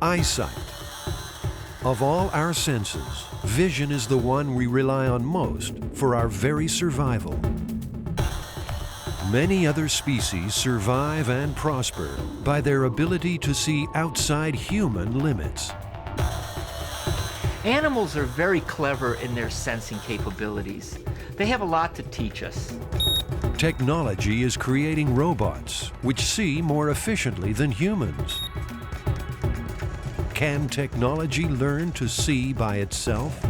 Eyesight. Of all our senses, vision is the one we rely on most for our very survival. Many other species survive and prosper by their ability to see outside human limits. Animals are very clever in their sensing capabilities. They have a lot to teach us. Technology is creating robots which see more efficiently than humans. Can technology learn to see by itself?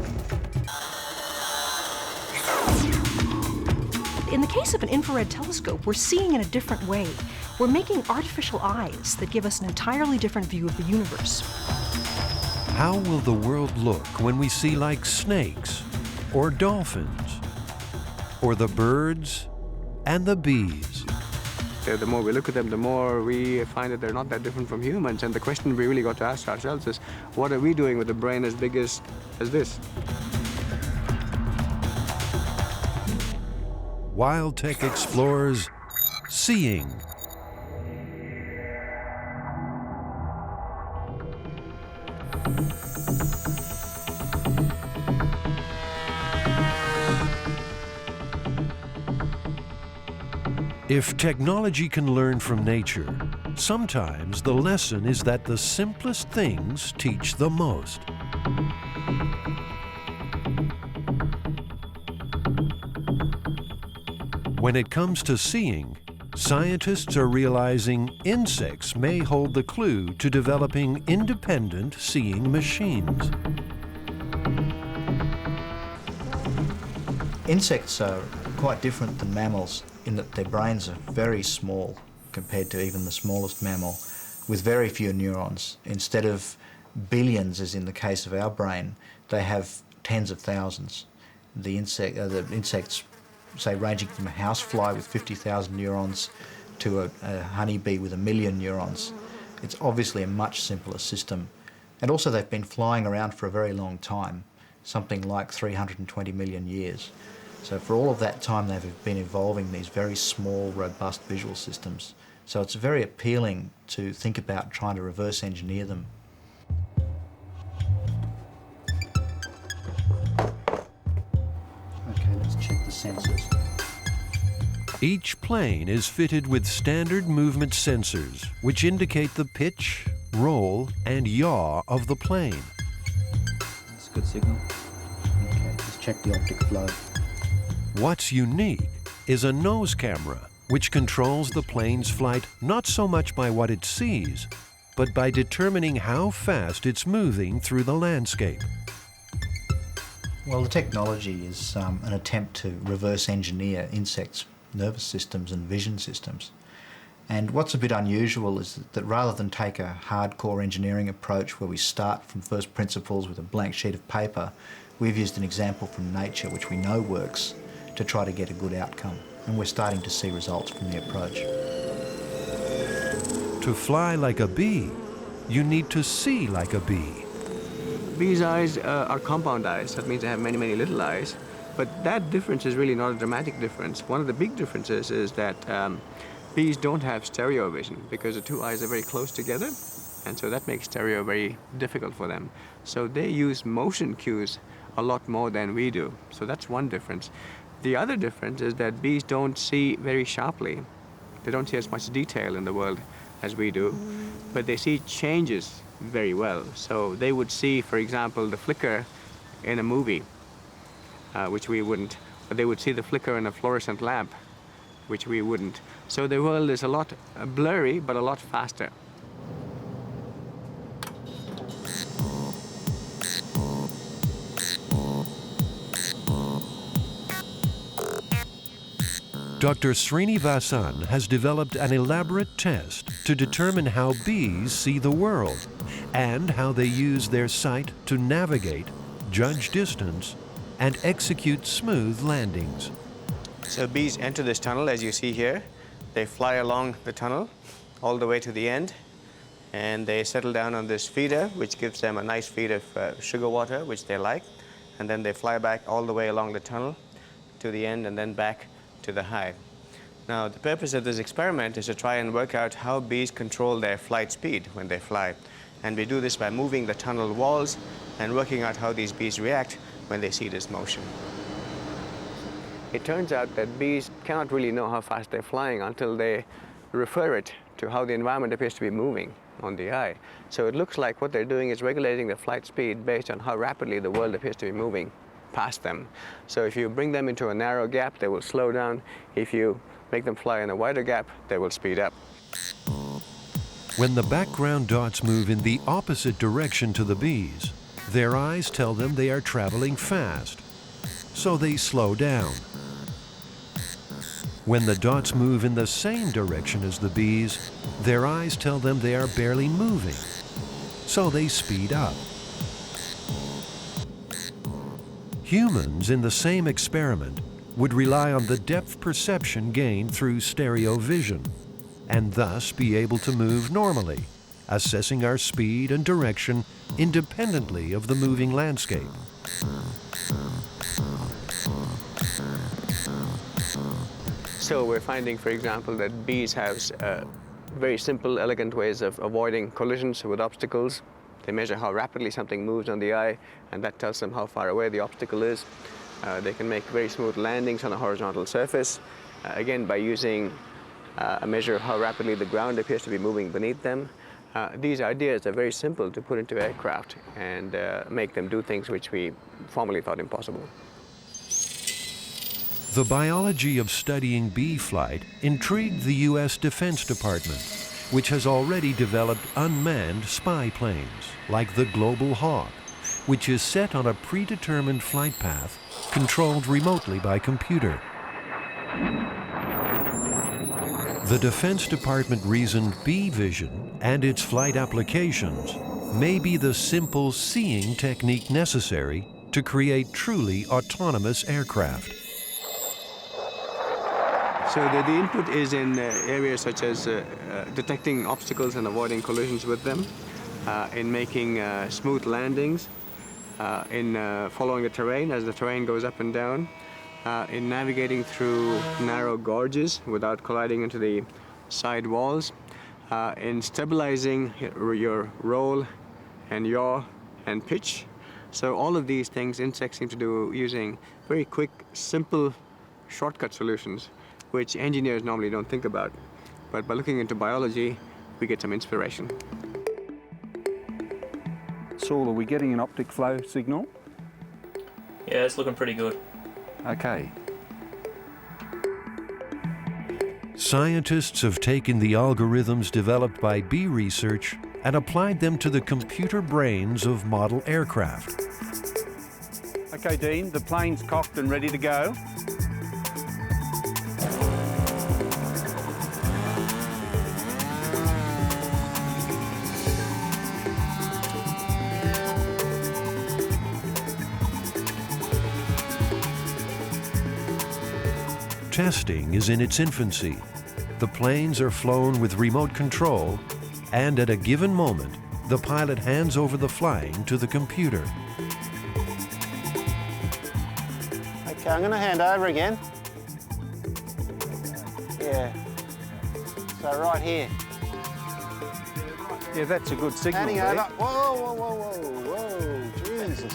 In the case of an infrared telescope, we're seeing in a different way. We're making artificial eyes that give us an entirely different view of the universe. How will the world look when we see like snakes, or dolphins, or the birds and the bees? The more we look at them, the more we find that they're not that different from humans. And the question we really got to ask ourselves is, what are we doing with a brain as big as this? Wild Tech explores seeing. If technology can learn from nature, sometimes the lesson is that the simplest things teach the most. When it comes to seeing, scientists are realizing insects may hold the clue to developing independent seeing machines. Insects are quite different than mammals in that their brains are very small compared to even the smallest mammal, with very few neurons. Instead of billions, as in the case of our brain, they have tens of thousands. The insects, say, ranging from a housefly with 50,000 neurons to a honeybee with 1 million neurons. It's obviously a much simpler system. And also they've been flying around for a very long time, something like 320 million years. So for all of that time they've been evolving these very small, robust visual systems. So it's very appealing to think about trying to reverse engineer them. Okay, let's check the sensors. Each plane is fitted with standard movement sensors, which indicate the pitch, roll, and yaw of the plane. That's a good signal. Okay, let's check the optic flow. What's unique is a nose camera, which controls the plane's flight not so much by what it sees, but by determining how fast it's moving through the landscape. Well, the technology is an attempt to reverse engineer insects' nervous systems and vision systems. And what's a bit unusual is that rather than take a hardcore engineering approach where we start from first principles with a blank sheet of paper, we've used an example from nature which we know works to try to get a good outcome. And we're starting to see results from the approach. To fly like a bee, you need to see like a bee. Bees' eyes are compound eyes. That means they have many, many little eyes. But that difference is really not a dramatic difference. One of the big differences is that bees don't have stereo vision because the two eyes are very close together, and so that makes stereo very difficult for them. So they use motion cues a lot more than we do. So that's one difference. The other difference is that bees don't see very sharply. They don't see as much detail in the world as we do, but they see changes very well. So they would see, for example, the flicker in a movie, which we wouldn't, but they would see the flicker in a fluorescent lamp, which we wouldn't. So the world is a lot blurry, but a lot faster. Dr. Srinivasan has developed an elaborate test to determine how bees see the world and how they use their sight to navigate, judge distance, and execute smooth landings. So bees enter this tunnel, as you see here. They fly along the tunnel all the way to the end, and they settle down on this feeder, which gives them a nice feed of sugar water, which they like, and then they fly back all the way along the tunnel to the end and then back to the hive. Now, the purpose of this experiment is to try and work out how bees control their flight speed when they fly. And we do this by moving the tunnel walls and working out how these bees react when they see this motion. It turns out that bees cannot really know how fast they're flying until they refer it to how the environment appears to be moving on the eye. So it looks like what they're doing is regulating the flight speed based on how rapidly the world appears to be moving past them. So if you bring them into a narrow gap, they will slow down. If you make them fly in a wider gap, they will speed up. When the background dots move in the opposite direction to the bees, their eyes tell them they are traveling fast, so they slow down. When the dots move in the same direction as the bees, their eyes tell them they are barely moving, so they speed up. Humans in the same experiment would rely on the depth perception gained through stereo vision, and thus be able to move normally, assessing our speed and direction independently of the moving landscape. So we're finding, for example, that bees have very simple, elegant ways of avoiding collisions with obstacles. They measure how rapidly something moves on the eye, and that tells them how far away the obstacle is. They can make very smooth landings on a horizontal surface, again by using a measure of how rapidly the ground appears to be moving beneath them. These ideas are very simple to put into aircraft and make them do things which we formerly thought impossible. The biology of studying bee flight intrigued the U.S. Defense Department, which has already developed unmanned spy planes, like the Global Hawk, which is set on a predetermined flight path controlled remotely by computer. The Defense Department reasoned bee vision and its flight applications may be the simple seeing technique necessary to create truly autonomous aircraft. So the input is in areas such as detecting obstacles and avoiding collisions with them, in making smooth landings, in following the terrain as the terrain goes up and down, in navigating through narrow gorges without colliding into the side walls, in stabilizing your roll and yaw and pitch. So all of these things insects seem to do using very quick, simple, shortcut solutions, which engineers normally don't think about. But by looking into biology, we get some inspiration. Saul, are we getting an optic flow signal? Yeah, it's looking pretty good. Okay. Scientists have taken the algorithms developed by bee research and applied them to the computer brains of model aircraft. Okay, Dean, the plane's cocked and ready to go. Testing is in its infancy. The planes are flown with remote control, and at a given moment, the pilot hands over the flying to the computer. Okay, I'm going to hand over again. Yeah. So right here. Yeah, that's a good signal. Handing there. over. Whoa, whoa, whoa, whoa, whoa, Jesus.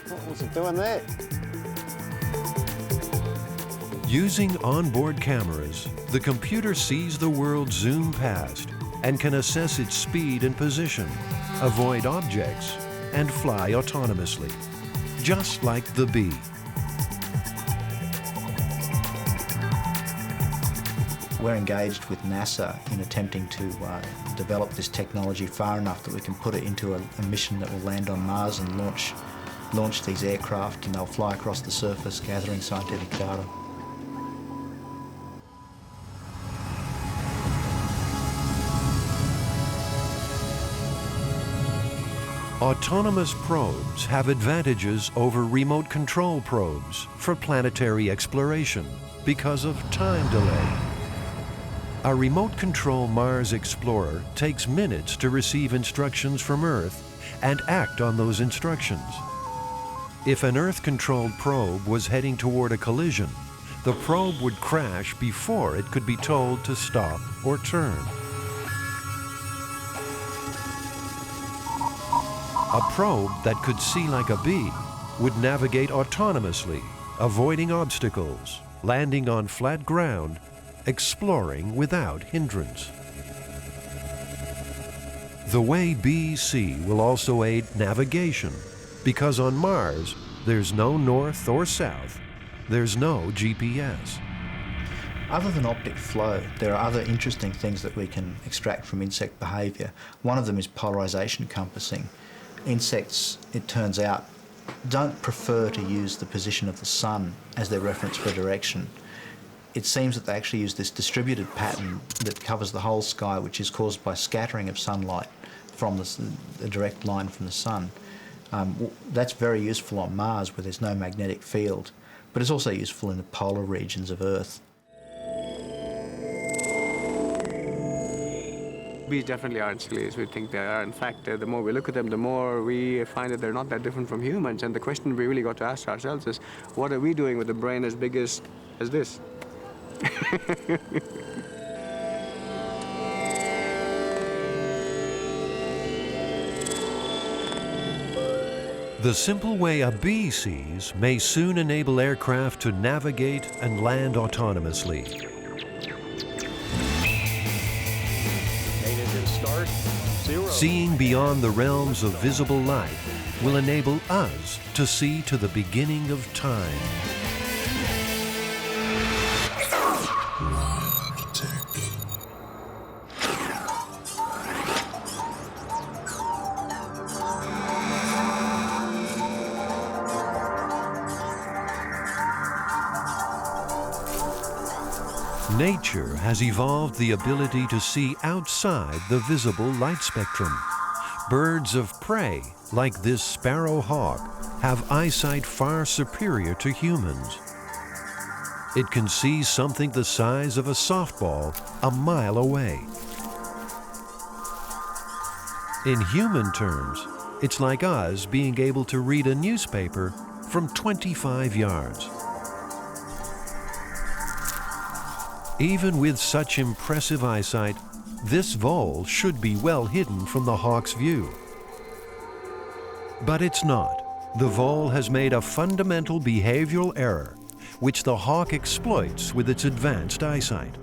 What was it doing there? Using onboard cameras, the computer sees the world zoom past and can assess its speed and position, avoid objects, and fly autonomously, just like the bee. We're engaged with NASA in attempting to develop this technology far enough that we can put it into a mission that will land on Mars and launch these aircraft, and they'll fly across the surface gathering scientific data. Autonomous probes have advantages over remote control probes for planetary exploration because of time delay. A remote control Mars explorer takes minutes to receive instructions from Earth and act on those instructions. If an Earth-controlled probe was heading toward a collision, the probe would crash before it could be told to stop or turn. A probe that could see like a bee would navigate autonomously, avoiding obstacles, landing on flat ground, exploring without hindrance. The way bees see will also aid navigation, because on Mars, there's no north or south, there's no GPS. Other than optic flow, there are other interesting things that we can extract from insect behaviour. One of them is polarisation compassing. Insects, it turns out, don't prefer to use the position of the sun as their reference for direction. It seems that they actually use this distributed pattern that covers the whole sky, which is caused by scattering of sunlight from the direct line from the sun. That's very useful on Mars where there's no magnetic field, but it's also useful in the polar regions of Earth. Bees definitely aren't silly as we think they are. In fact, the more we look at them, the more we find that they're not that different from humans. And the question we really got to ask ourselves is, what are we doing with a brain as big as this? The simple way a bee sees may soon enable aircraft to navigate and land autonomously. Seeing beyond the realms of visible light will enable us to see to the beginning of time. Nature has evolved the ability to see outside the visible light spectrum. Birds of prey, like this sparrow hawk, have eyesight far superior to humans. It can see something the size of a softball a mile away. In human terms, it's like us being able to read a newspaper from 25 yards. Even with such impressive eyesight, this vole should be well hidden from the hawk's view. But it's not. The vole has made a fundamental behavioral error, which the hawk exploits with its advanced eyesight.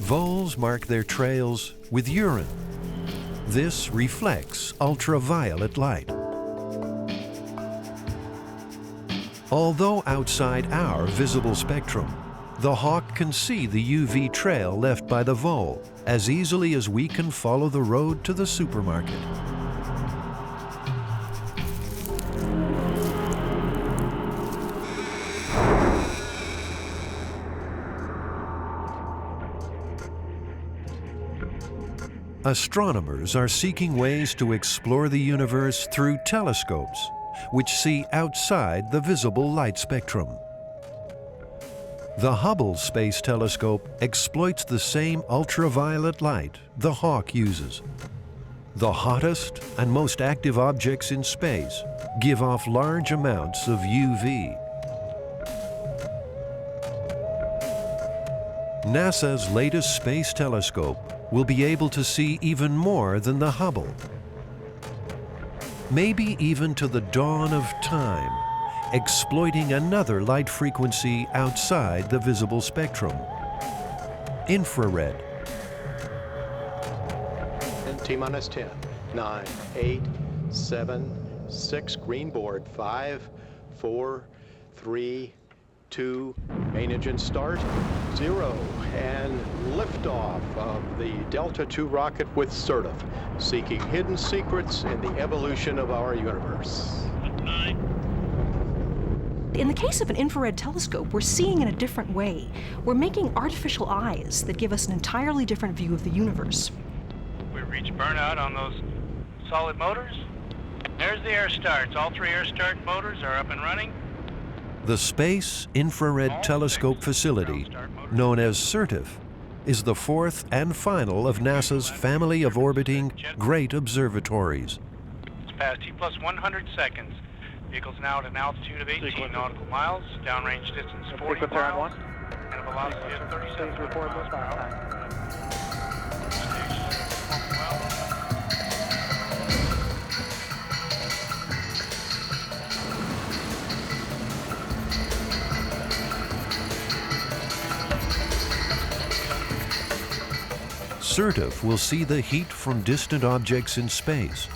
Voles mark their trails with urine. This reflects ultraviolet light. Although outside our visible spectrum, the hawk can see the UV trail left by the vole as easily as we can follow the road to the supermarket. Astronomers are seeking ways to explore the universe through telescopes, which see outside the visible light spectrum. The Hubble Space Telescope exploits the same ultraviolet light the hawk uses. The hottest and most active objects in space give off large amounts of UV. NASA's latest space telescope will be able to see even more than the Hubble. Maybe even to the dawn of time, exploiting another light frequency outside the visible spectrum, infrared. T-minus 10, 9, 8, 7, 6, green board, 5, 4, 3, 2, main engine start, 0, and liftoff of the Delta II rocket with Certif, seeking hidden secrets in the evolution of our universe. In the case of an infrared telescope, we're seeing in a different way. We're making artificial eyes that give us an entirely different view of the universe. We've reached burnout on those solid motors. There's the air starts. All 3 air start motors are up and running. The Space Infrared Telescope Facility, known as Certif, is the 4th and final of NASA's family of orbiting great observatories. It's past T plus 100 seconds. Vehicle's now at an altitude of 18 nautical miles, downrange distance 40 miles, and a velocity of 37 miles per hour. Certif will see the heat from distant objects in space,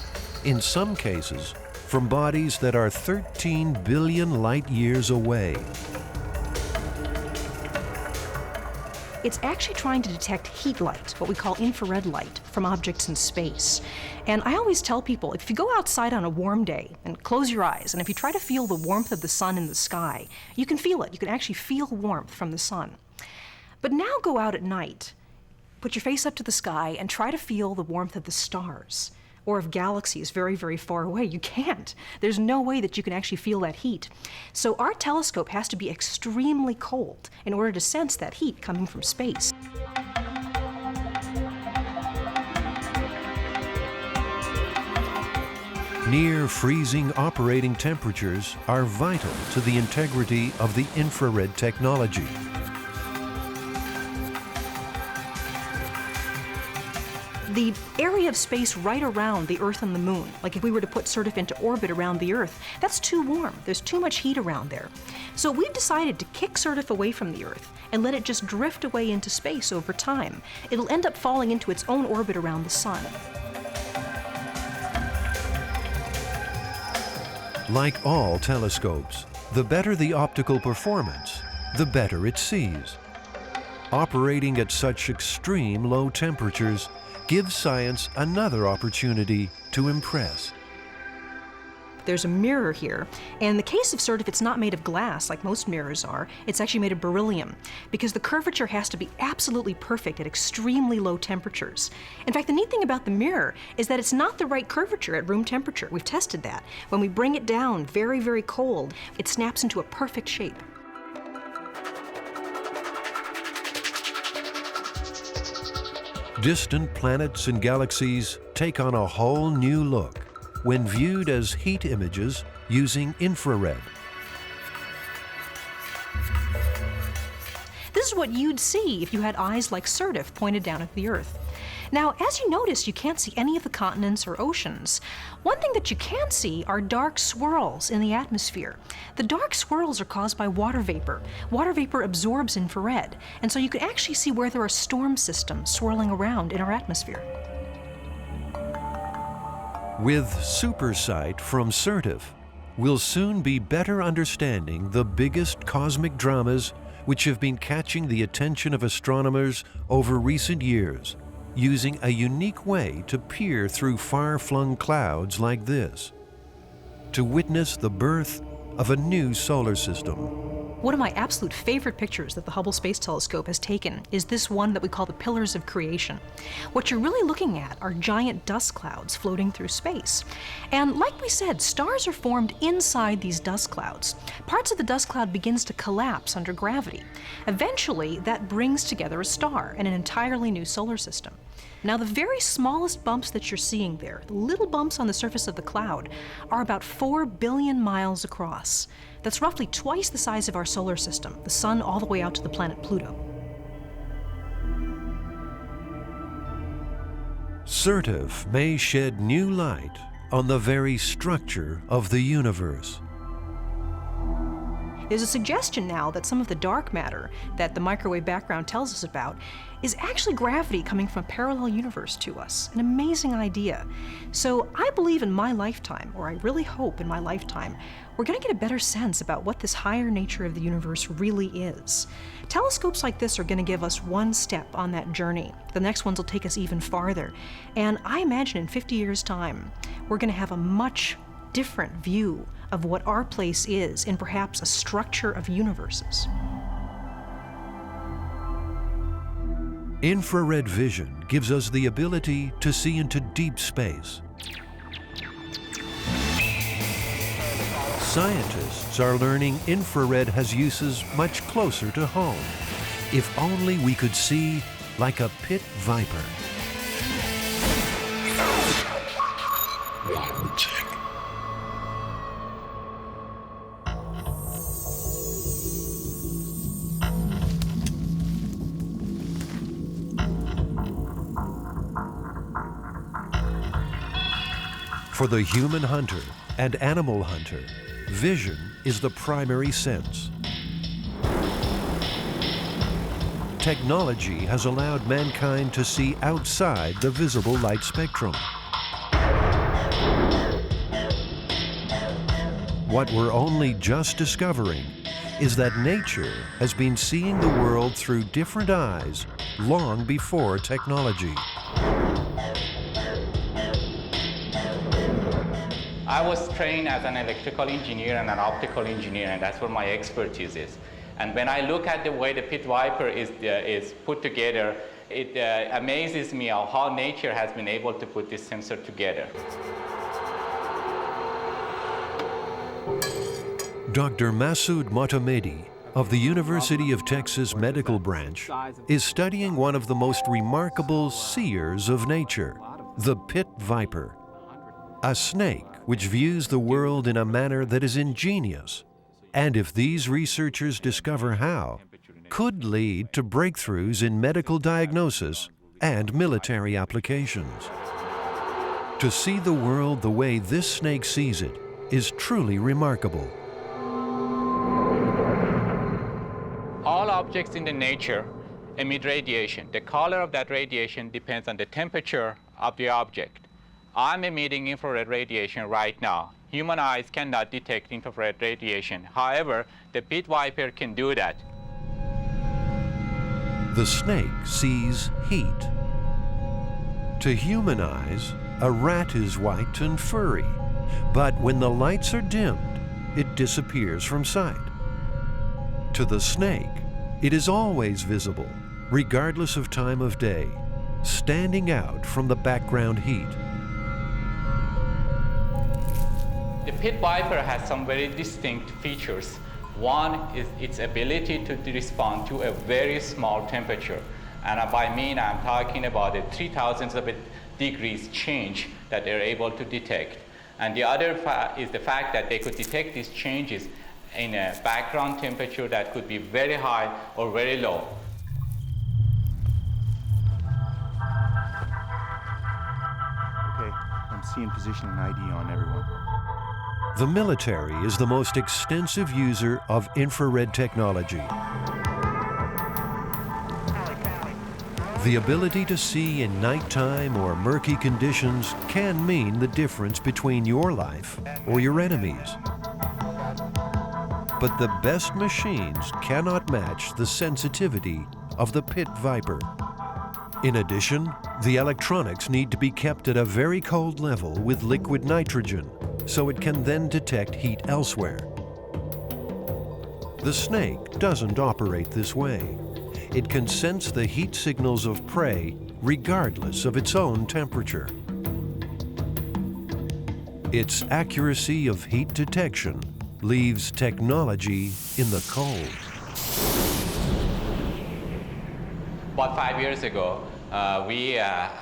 in some cases from bodies that are 13 billion light years away. It's actually trying to detect heat light, what we call infrared light, from objects in space. And I always tell people, if you go outside on a warm day and close your eyes, and if you try to feel the warmth of the sun in the sky, you can feel it. You can actually feel warmth from the sun. But now go out at night, put your face up to the sky, and try to feel the warmth of the stars, or of galaxies very, very far away. You can't. There's no way that you can actually feel that heat. So our telescope has to be extremely cold in order to sense that heat coming from space. Near freezing operating temperatures are vital to the integrity of the infrared technology. The area of space right around the Earth and the Moon, like if we were to put Certif into orbit around the Earth, that's too warm. There's too much heat around there. So we've decided to kick Certif away from the Earth and let it just drift away into space over time. It'll end up falling into its own orbit around the Sun. Like all telescopes, the better the optical performance, the better it sees. Operating at such extreme low temperatures gives science another opportunity to impress. There's a mirror here, and in the case of Certif, it's not made of glass like most mirrors are. It's actually made of beryllium, because the curvature has to be absolutely perfect at extremely low temperatures. In fact, the neat thing about the mirror is that it's not the right curvature at room temperature. We've tested that. When we bring it down very, very cold, it snaps into a perfect shape. Distant planets and galaxies take on a whole new look when viewed as heat images using infrared. This is what you'd see if you had eyes like Certif pointed down at the Earth. Now, as you notice, you can't see any of the continents or oceans. One thing that you can see are dark swirls in the atmosphere. The dark swirls are caused by water vapor. Water vapor absorbs infrared, and so you can actually see where there are storm systems swirling around in our atmosphere. With SuperSight from Certif, we'll soon be better understanding the biggest cosmic dramas which have been catching the attention of astronomers over recent years, using a unique way to peer through far-flung clouds like this, to witness the birth of a new solar system. One of my absolute favorite pictures that the Hubble Space Telescope has taken is this one that we call the Pillars of Creation. What you're really looking at are giant dust clouds floating through space. And like we said, stars are formed inside these dust clouds. Parts of the dust cloud begins to collapse under gravity. Eventually, that brings together a star and an entirely new solar system. Now, the very smallest bumps that you're seeing there, the little bumps on the surface of the cloud, are about 4 billion miles across. That's roughly twice the size of our solar system, the Sun all the way out to the planet Pluto. Certif may shed new light on the very structure of the universe. There's a suggestion now that some of the dark matter that the microwave background tells us about is actually gravity coming from a parallel universe to us. An amazing idea. So I believe in my lifetime, or I really hope in my lifetime, we're going to get a better sense about what this higher nature of the universe really is. Telescopes like this are going to give us one step on that journey. The next ones will take us even farther. And I imagine in 50 years' time, we're going to have a much different view of what our place is in perhaps a structure of universes. Infrared vision gives us the ability to see into deep space. Scientists are learning infrared has uses much closer to home. If only we could see like a pit viper. For the human hunter and animal hunter, vision is the primary sense. technology has allowed mankind to see outside the visible light spectrum. What we're only just discovering is that nature has been seeing the world through different eyes long before technology. I was trained as an electrical engineer and an optical engineer, and that's where my expertise is. And when I look at the way the pit viper is put together, it amazes me how nature has been able to put this sensor together. Dr. Masoud Motamedi of the University of Texas Medical Branch is studying one of the most remarkable seers of nature, the pit viper, a snake which views the world in a manner that is ingenious, and if these researchers discover how, could lead to breakthroughs in medical diagnosis and military applications. To see the world the way this snake sees it is truly remarkable. All objects in the nature emit radiation. The color of that radiation depends on the temperature of the object. I'm emitting infrared radiation right now. Human eyes cannot detect infrared radiation. However, the pit viper can do that. The snake sees heat. To human eyes, a rat is white and furry, but when the lights are dimmed, it disappears from sight. To the snake, it is always visible, regardless of time of day, standing out from the background heat. The pit viper has some very distinct features. One is its ability to respond to a very small temperature. And by mean, I'm talking about a 3,000th of a degrees change that they're able to detect. And the other is the fact that they could detect these changes in a background temperature that could be very high or very low. Okay, I'm seeing position and ID on everyone. The military is the most extensive user of infrared technology. The ability to see in nighttime or murky conditions can mean the difference between your life or your enemy's. But the best machines cannot match the sensitivity of the pit viper. In addition, the electronics need to be kept at a very cold level with liquid nitrogen, so it can then detect heat elsewhere. The snake doesn't operate this way. It can sense the heat signals of prey regardless of its own temperature. Its accuracy of heat detection leaves technology in the cold. About 5 years ago, we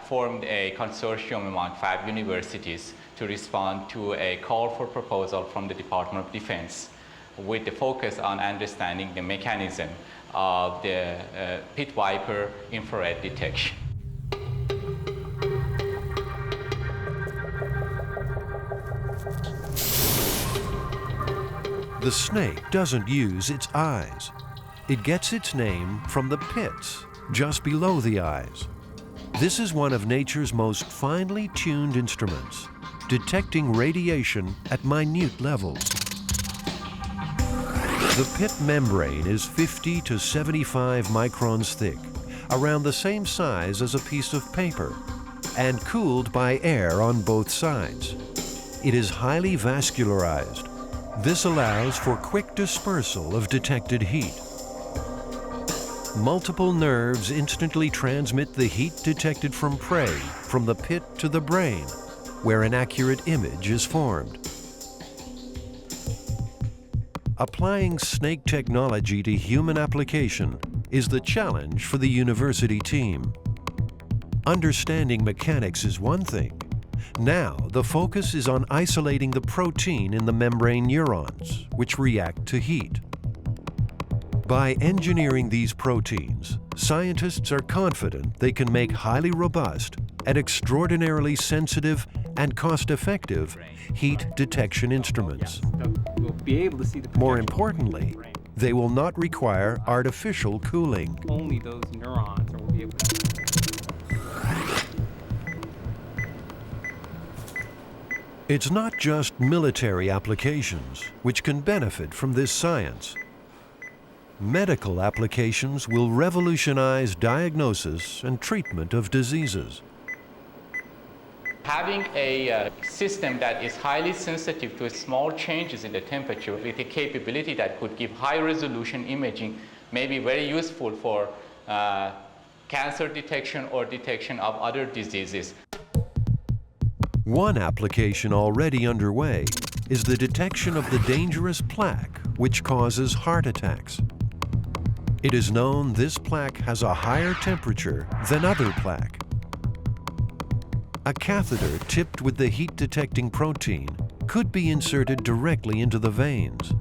formed a consortium among 5 universities to respond to a call for proposal from the Department of Defense with the focus on understanding the mechanism of the pit viper infrared detection. The snake doesn't use its eyes. It gets its name from the pits just below the eyes. This is one of nature's most finely tuned instruments, detecting radiation at minute levels. The pit membrane is 50 to 75 microns thick, around the same size as a piece of paper, and cooled by air on both sides. It is highly vascularized. This allows for quick dispersal of detected heat. Multiple nerves instantly transmit the heat detected from prey from the pit to the brain, where an accurate image is formed. Applying snake technology to human application is the challenge for the university team. Understanding mechanics is one thing. Now, the focus is on isolating the protein in the membrane neurons, which react to heat. By engineering these proteins, scientists are confident they can make highly robust and extraordinarily sensitive and cost-effective heat detection instruments. We'll be able to see the More importantly, they will not require artificial cooling. Only those neurons will be able to. It's not just military applications which can benefit from this science. Medical applications will revolutionize diagnosis and treatment of diseases. Having a system that is highly sensitive to small changes in the temperature with a capability that could give high-resolution imaging may be very useful for cancer detection or detection of other diseases. One application already underway is the detection of the dangerous plaque which causes heart attacks. It is known this plaque has a higher temperature than other plaque. A catheter tipped with the heat-detecting protein could be inserted directly into the veins.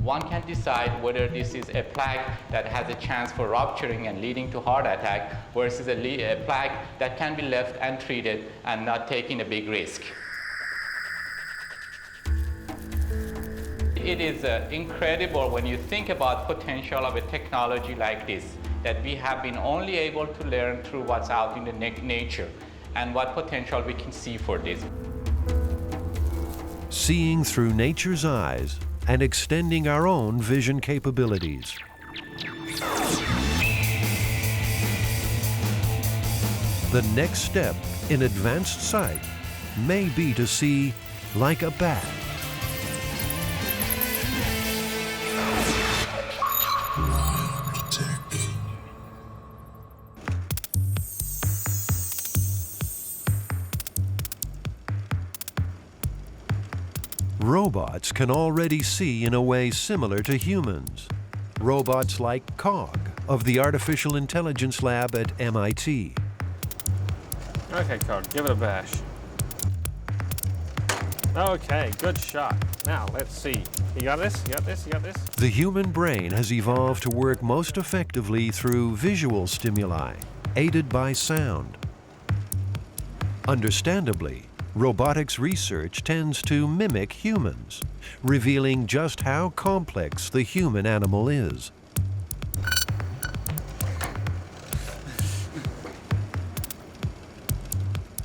One can decide whether this is a plaque that has a chance for rupturing and leading to heart attack versus a plaque that can be left untreated and not taking a big risk. It is incredible when you think about potential of a technology like this, that we have been only able to learn through what's out in the nature and what potential we can see for this. Seeing through nature's eyes and extending our own vision capabilities. The next step in advanced sight may be to see like a bat. Robots can already see in a way similar to humans. Robots like COG of the Artificial Intelligence Lab at MIT. Okay, COG, give it a bash. Okay, good shot. Now, let's see. You got this? You got this? You got this? The human brain has evolved to work most effectively through visual stimuli, aided by sound. Understandably, robotics research tends to mimic humans, revealing just how complex the human animal is.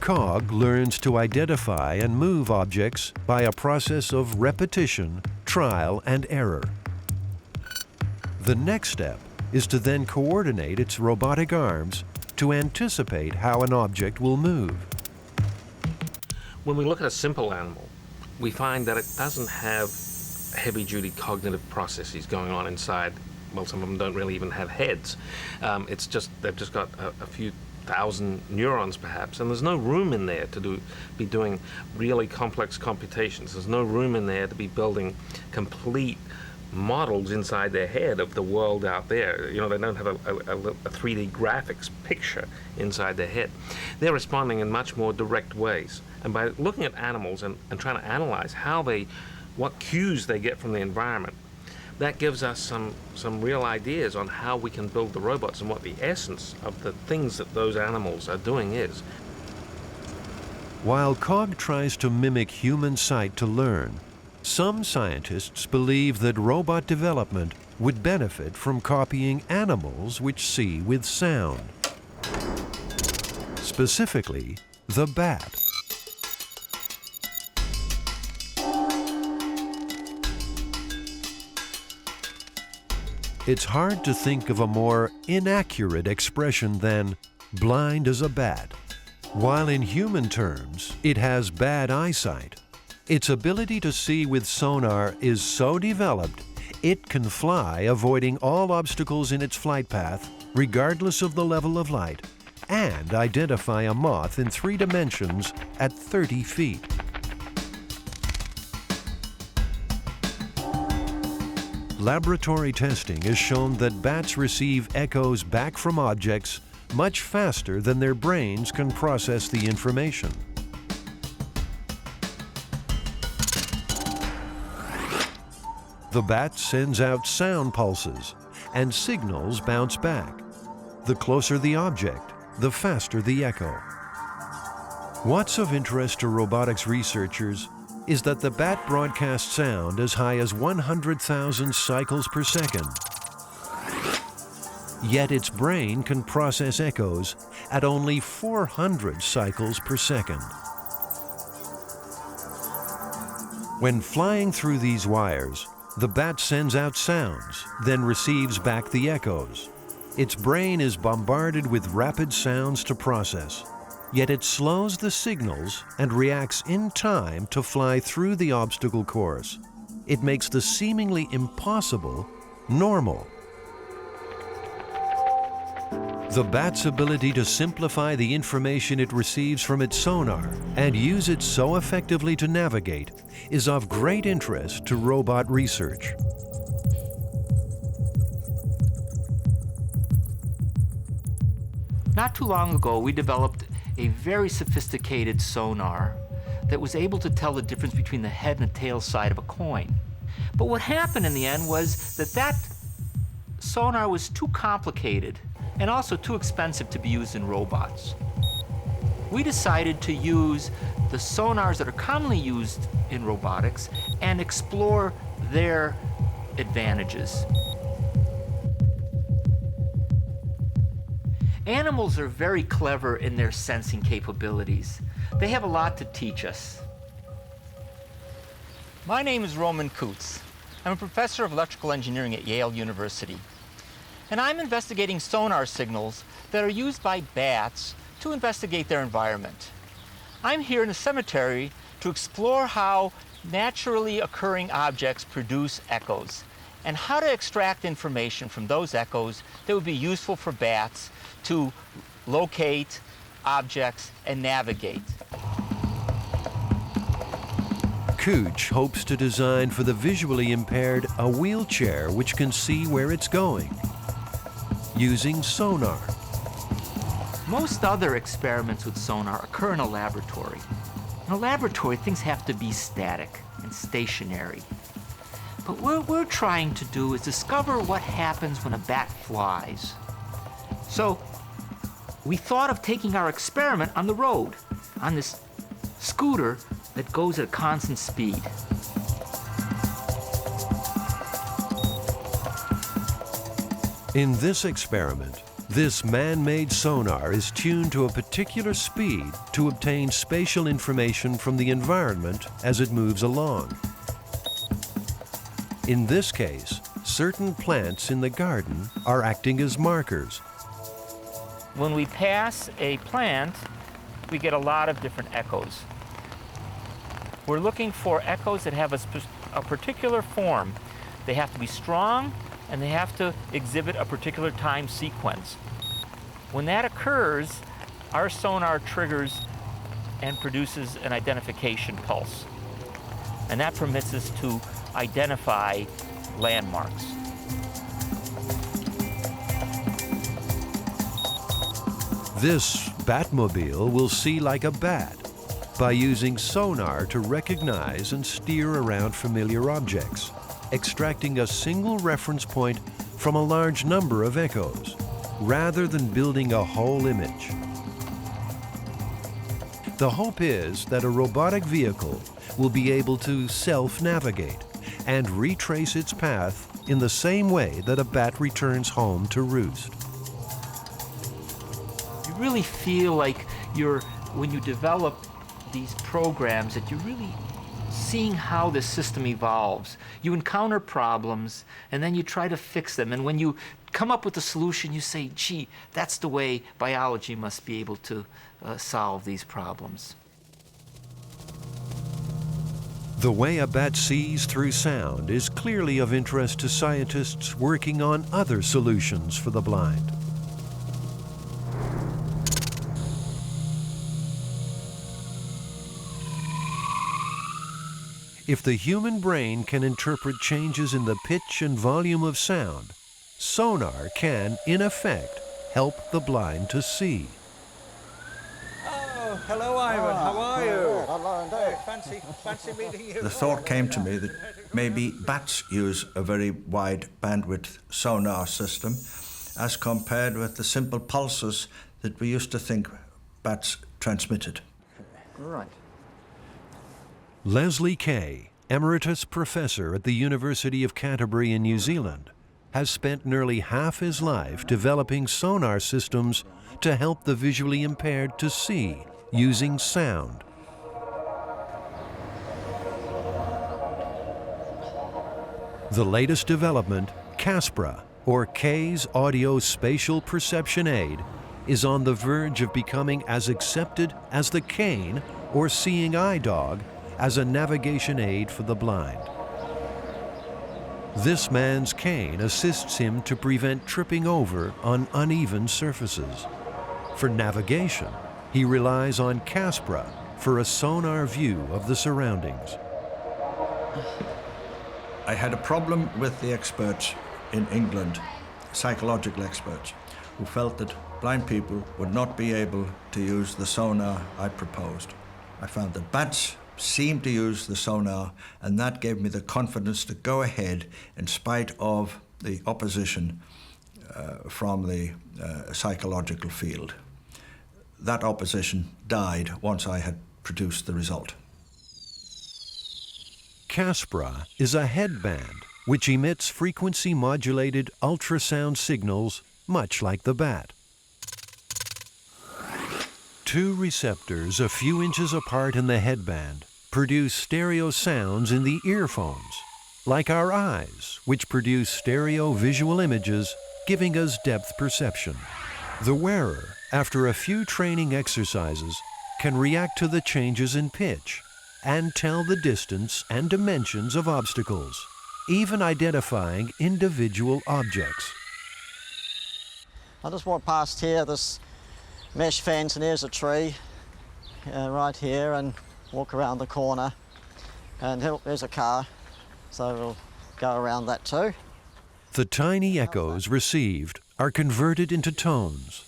COG learns to identify and move objects by a process of repetition, trial, and error. The next step is to then coordinate its robotic arms to anticipate how an object will move. When we look at a simple animal, we find that it doesn't have heavy-duty cognitive processes going on inside. Well, some of them don't really even have heads. They've just got a few thousand neurons, perhaps, and there's no room in there to be doing really complex computations. There's no room in there to be building complete models inside their head of the world out there. You know, they don't have a 3D graphics picture inside their head. They're responding in much more direct ways. And by looking at animals and trying to analyze what cues they get from the environment, that gives us some real ideas on how we can build the robots and what the essence of the things that those animals are doing is. While COG tries to mimic human sight to learn, some scientists believe that robot development would benefit from copying animals which see with sound. Specifically, the bat. It's hard to think of a more inaccurate expression than blind as a bat. While in human terms, it has bad eyesight, its ability to see with sonar is so developed, it can fly avoiding all obstacles in its flight path, regardless of the level of light, and identify a moth in 3 dimensions at 30 feet. Laboratory testing has shown that bats receive echoes back from objects much faster than their brains can process the information. The bat sends out sound pulses, and signals bounce back. The closer the object, the faster the echo. What's of interest to robotics researchers is that the bat broadcasts sound as high as 100,000 cycles per second. Yet its brain can process echoes at only 400 cycles per second. When flying through these wires, the bat sends out sounds, then receives back the echoes. Its brain is bombarded with rapid sounds to process, yet it slows the signals and reacts in time to fly through the obstacle course. It makes the seemingly impossible normal. The bat's ability to simplify the information it receives from its sonar and use it so effectively to navigate is of great interest to robot research. Not too long ago, we developed a very sophisticated sonar that was able to tell the difference between the head and the tail side of a coin. But what happened in the end was that sonar was too complicated and also too expensive to be used in robots. We decided to use the sonars that are commonly used in robotics and explore their advantages. Animals are very clever in their sensing capabilities. They have a lot to teach us. My name is Roman Kutz. I'm a professor of electrical engineering at Yale University. And I'm investigating sonar signals that are used by bats to investigate their environment. I'm here in a cemetery to explore how naturally occurring objects produce echoes and how to extract information from those echoes that would be useful for bats to locate objects and navigate. Cooch hopes to design for the visually impaired a wheelchair which can see where it's going, using sonar. Most other experiments with sonar occur in a laboratory. In a laboratory, things have to be static and stationary. But what we're trying to do is discover what happens when a bat flies. So we thought of taking our experiment on the road, on this scooter that goes at a constant speed. In this experiment, this man-made sonar is tuned to a particular speed to obtain spatial information from the environment as it moves along. In this case, certain plants in the garden are acting as markers. When we pass a plant, we get a lot of different echoes. We're looking for echoes that have a particular form. They have to be strong, and they have to exhibit a particular time sequence. When that occurs, our sonar triggers and produces an identification pulse. And that permits us to identify landmarks. This Batmobile will see like a bat by using sonar to recognize and steer around familiar objects, extracting a single reference point from a large number of echoes, rather than building a whole image. The hope is that a robotic vehicle will be able to self-navigate and retrace its path in the same way that a bat returns home to roost. You really feel like when you develop these programs, that you're really seeing how the system evolves. You encounter problems, and then you try to fix them. And when you come up with a solution, you say, gee, that's the way biology must be able to solve these problems. The way a bat sees through sound is clearly of interest to scientists working on other solutions for the blind. If the human brain can interpret changes in the pitch and volume of sound, sonar can, in effect, help the blind to see. Oh, hello, Ivan. How are you? Hello indeed. Fancy meeting you. The thought came to me that maybe bats use a very wide bandwidth sonar system as compared with the simple pulses that we used to think bats transmitted. Right. Leslie Kay, Emeritus Professor at the University of Canterbury in New Zealand, has spent nearly half his life developing sonar systems to help the visually impaired to see using sound. The latest development, Caspra, or Kay's Audio Spatial Perception Aid, is on the verge of becoming as accepted as the cane or seeing eye dog as a navigation aid for the blind. This man's cane assists him to prevent tripping over on uneven surfaces. For navigation, he relies on Caspra for a sonar view of the surroundings. I had a problem with the experts in England, psychological experts, who felt that blind people would not be able to use the sonar I proposed. I found that bats seemed to use the sonar, and that gave me the confidence to go ahead in spite of the opposition from the psychological field. That opposition died once I had produced the result. Caspra is a headband which emits frequency-modulated ultrasound signals much like the bat. Two receptors a few inches apart in the headband produce stereo sounds in the earphones, like our eyes, which produce stereo visual images, giving us depth perception. The wearer, after a few training exercises, can react to the changes in pitch and tell the distance and dimensions of obstacles, even identifying individual objects. I just walk past here, this mesh fence, and here's a tree right here, and walk around the corner, and there's a car, so we'll go around that too. The tiny echoes received are converted into tones.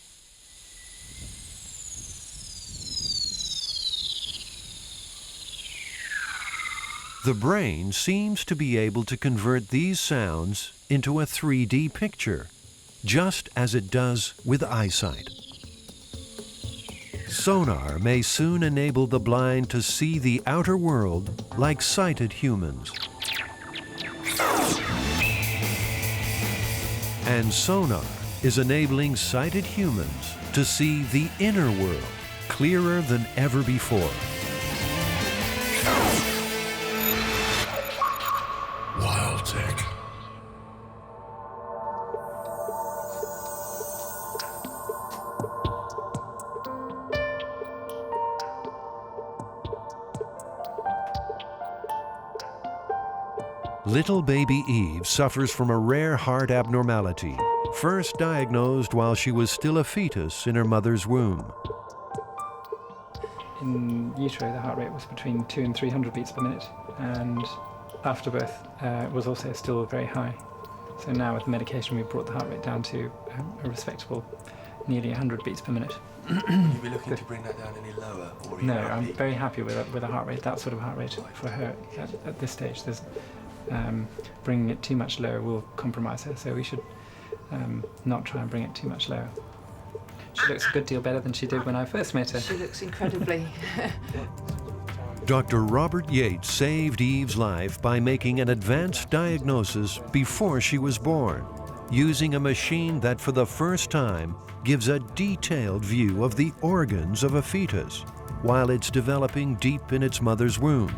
The brain seems to be able to convert these sounds into a 3D picture, just as it does with eyesight. Sonar may soon enable the blind to see the outer world like sighted humans. And sonar is enabling sighted humans to see the inner world clearer than ever before. Wild tech. Little baby Eve suffers from a rare heart abnormality, first diagnosed while she was still a fetus in her mother's womb. In utero, the heart rate was between 200 and 300 beats per minute, and after birth was also still very high. So now with the medication, we've brought the heart rate down to a respectable nearly 100 beats per minute. You'd be looking to bring that down any lower? Or No, I'm very happy with a heart rate, that sort of heart rate for her at this stage. There's bringing it too much lower will compromise her, so we should not try and bring it too much lower. She looks a good deal better than she did when I first met her. She looks incredibly. Dr. Robert Yates saved Eve's life by making an advanced diagnosis before she was born, using a machine that for the first time gives a detailed view of the organs of a fetus while it's developing deep in its mother's womb.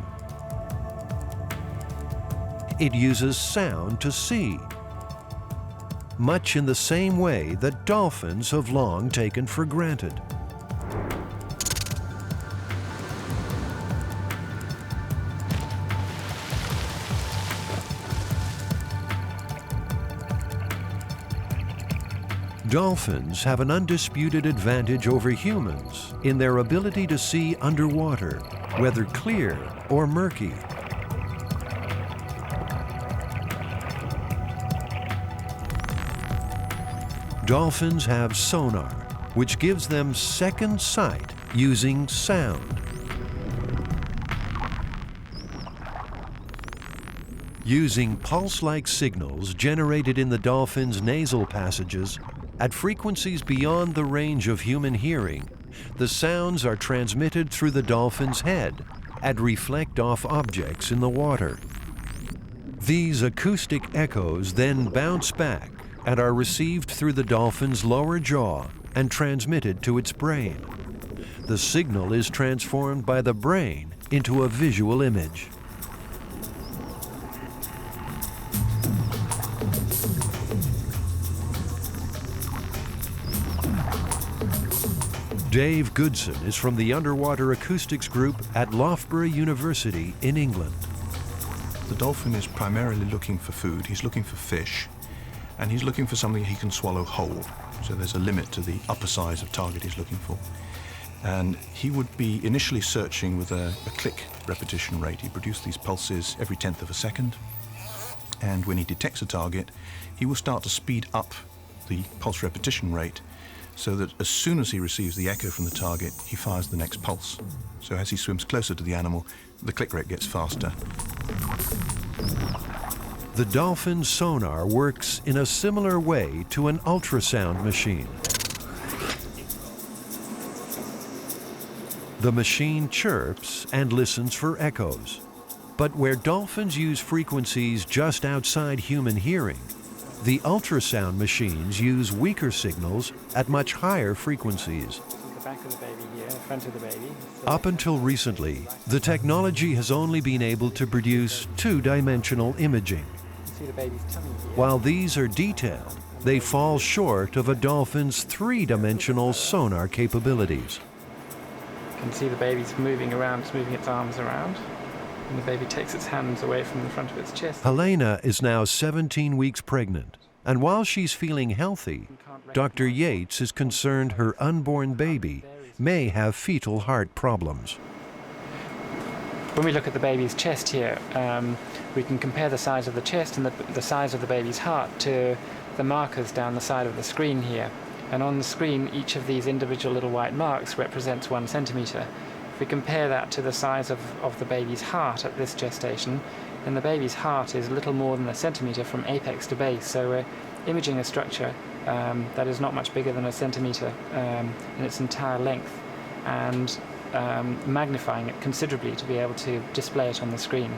It uses sound to see, much in the same way that dolphins have long taken for granted. Dolphins have an undisputed advantage over humans in their ability to see underwater, whether clear or murky. Dolphins have sonar, which gives them second sight using sound. Using pulse-like signals generated in the dolphin's nasal passages at frequencies beyond the range of human hearing, the sounds are transmitted through the dolphin's head and reflect off objects in the water. These acoustic echoes then bounce back and are received through the dolphin's lower jaw and transmitted to its brain. The signal is transformed by the brain into a visual image. Dave Goodson is from the Underwater Acoustics Group at Loughborough University in England. The dolphin is primarily looking for food. He's looking for fish, and he's looking for something he can swallow whole. So there's a limit to the upper size of target he's looking for. And he would be initially searching with a click repetition rate. He produces these pulses every 1/10 of a second. And when he detects a target, he will start to speed up the pulse repetition rate so that as soon as he receives the echo from the target, he fires the next pulse. So as he swims closer to the animal, the click rate gets faster. The dolphin's sonar works in a similar way to an ultrasound machine. The machine chirps and listens for echoes. But where dolphins use frequencies just outside human hearing, the ultrasound machines use weaker signals at much higher frequencies. The back of the baby here, the front of the baby. Up until recently, the technology has only been able to produce two-dimensional imaging. See the baby's tummy here. While these are detailed, they fall short of a dolphin's three-dimensional sonar capabilities. You can see the baby's moving around, it's moving its arms around, and the baby takes its hands away from the front of its chest. Helena is now 17 weeks pregnant, and while she's feeling healthy, Dr. Yates is concerned her unborn baby may have fetal heart problems. When we look at the baby's chest here, we can compare the size of the chest and the size of the baby's heart to the markers down the side of the screen here. And on the screen, each of these individual little white marks represents 1 centimetre. If we compare that to the size of the baby's heart at this gestation, then the baby's heart is little more than 1 centimetre from apex to base. So we're imaging a structure that is not much bigger than 1 centimetre in its entire length, and magnifying it considerably to be able to display it on the screen.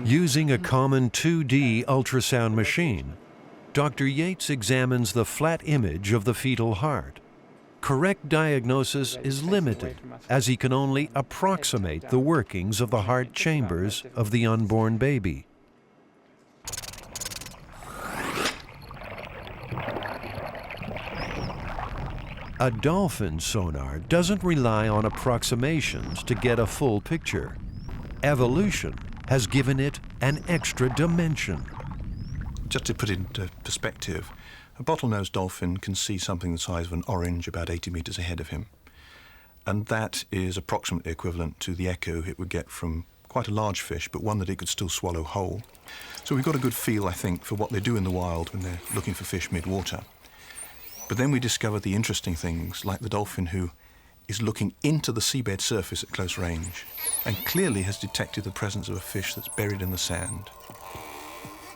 Using a common 2D ultrasound machine, Dr. Yates examines the flat image of the fetal heart. Correct diagnosis is limited, as he can only approximate the workings of the heart chambers of the unborn baby. A dolphin sonar doesn't rely on approximations to get a full picture. Evolution has given it an extra dimension. Just to put it into perspective, a bottlenose dolphin can see something the size of an orange about 80 meters ahead of him. And that is approximately equivalent to the echo it would get from quite a large fish, but one that it could still swallow whole. So we've got a good feel, I think, for what they do in the wild when they're looking for fish mid-water. But then we discover the interesting things, like the dolphin who is looking into the seabed surface at close range and clearly has detected the presence of a fish that's buried in the sand.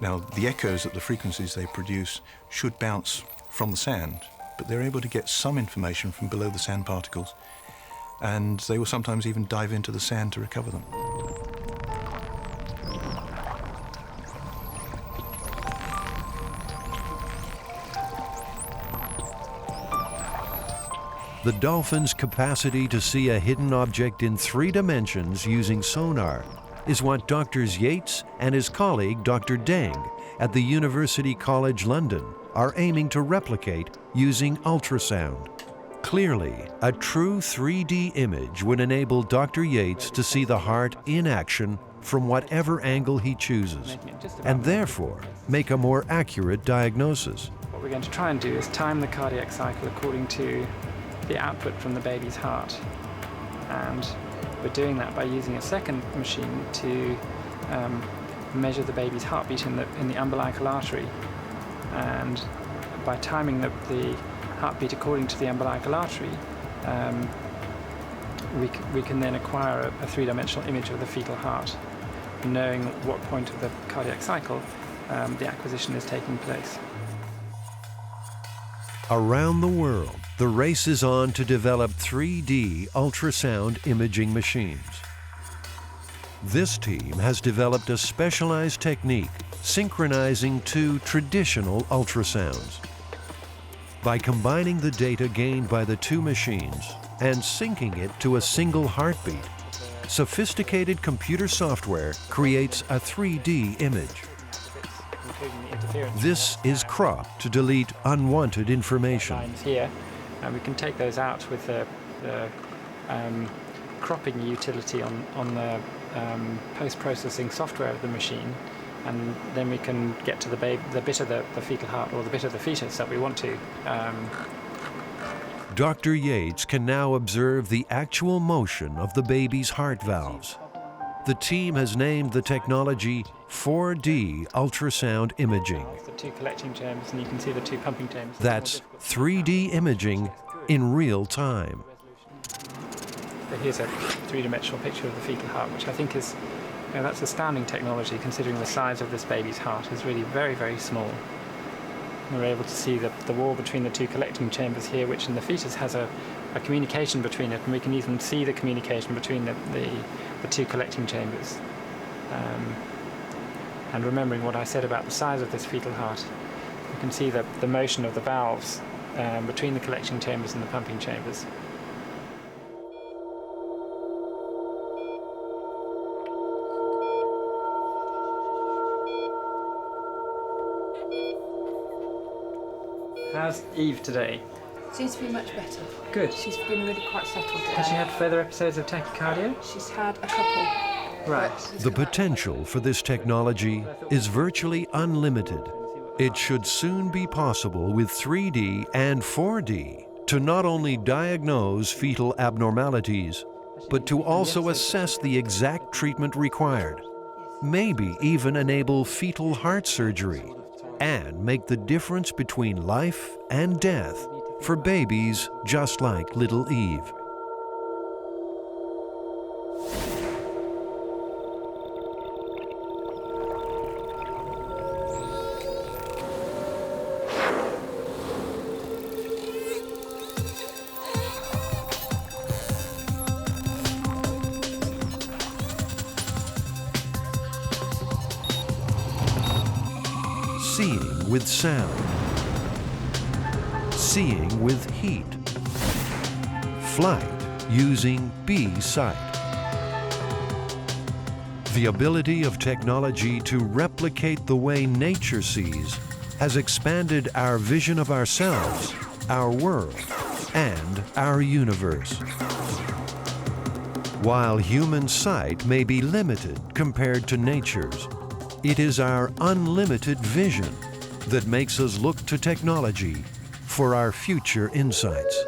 Now, the echoes at the frequencies they produce should bounce from the sand, but they're able to get some information from below the sand particles, and they will sometimes even dive into the sand to recover them. The dolphin's capacity to see a hidden object in 3 dimensions using sonar is what Drs. Yates and his colleague Dr. Deng at the University College London are aiming to replicate using ultrasound. Clearly, a true 3D image would enable Dr. Yates to see the heart in action from whatever angle he chooses, and therefore make a more accurate diagnosis. What we're going to try and do is time the cardiac cycle according to the output from the baby's heart, and we're doing that by using a second machine to measure the baby's heartbeat in the umbilical artery, and by timing the heartbeat according to the umbilical artery, we can then acquire a 3-dimensional image of the fetal heart, knowing at what point of the cardiac cycle the acquisition is taking place. Around the world, the race is on to develop 3D ultrasound imaging machines. This team has developed a specialized technique synchronizing two traditional ultrasounds. By combining the data gained by the two machines and syncing it to a single heartbeat, sophisticated computer software creates a 3D image. This is cropped to delete unwanted information. Lines here, and we can take those out with the cropping utility on the post-processing software of the machine, and then we can get to the bit of the fetal heart or the bit of the fetus that we want to. Dr. Yates can now observe the actual motion of the baby's heart valves. The team has named the technology 4D ultrasound imaging. The two collecting chambers, and you can see the two pumping chambers. That's 3D imaging in real time. So here's a three-dimensional picture of the fetal heart, which I think is, that's astounding technology, considering the size of this baby's heart is really very, very small. And we're able to see the wall between the two collecting chambers here, which in the fetus has a communication between it, and we can even see the communication between the two collecting chambers. And remembering what I said about the size of this fetal heart, you can see the motion of the valves between the collecting chambers and the pumping chambers. How's Eve today? Seems to be much better. Good. She's been really quite settled today. Has she had further episodes of tachycardia? She's had a couple. Right. The potential for this technology is virtually unlimited. It should soon be possible with 3D and 4D to not only diagnose fetal abnormalities, but to also assess the exact treatment required, maybe even enable fetal heart surgery, and make the difference between life and death for babies just like little Eve. Seeing with sound, seeing with heat, flight using bee sight. The ability of technology to replicate the way nature sees has expanded our vision of ourselves, our world, and our universe. While human sight may be limited compared to nature's, it is our unlimited vision that makes us look to technology for our future insights.